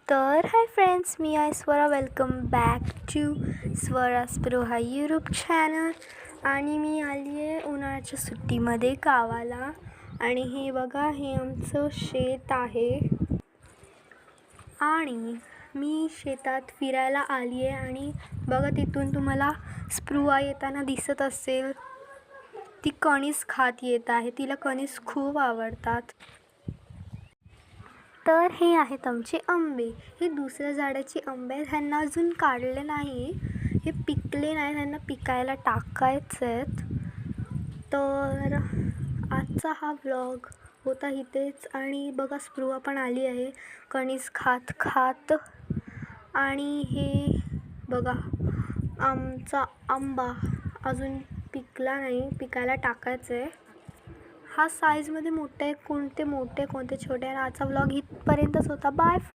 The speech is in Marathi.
तर हाय फ्रेंड्स, मी आहे Swara. Welcome back to Swaraj Pro हा यूट्यूब चॅनल. आणि मी आली आहे उन्हाळ्याच्या सुट्टीमध्ये गावाला. आणि हे बघा, हे आमचं शेत आहे आणि मी शेतात फिरायला आली आहे. आणि बघा, तिथून तुम्हाला स्प्रुवा येताना दिसत असेल. ती कणीस खात येत आहे. तिला कणीस खूप आवडतात. तर हे आहेत आमचे आंबे. हे दुसऱ्या झाडाचे आंबे आहेत. ह्यांना अजून काढले नाही, हे पिकले नाही, ह्यांना पिकायला टाकायचे आहेत. तर आजचा हा व्लॉग होता इथेच. आणि बघा, स्प्रुवा पण आली आहे कणीस खात खात. आणि हे बघा, आमचा आंबा अजून पिकला नाही, पिकायला टाकायचं आहे. हा साईजमध्ये मोठे आहे, कोणते मोठे कोणते छोटे आहे. आजचा व्लॉग इथपर्यंतच होता. बाय.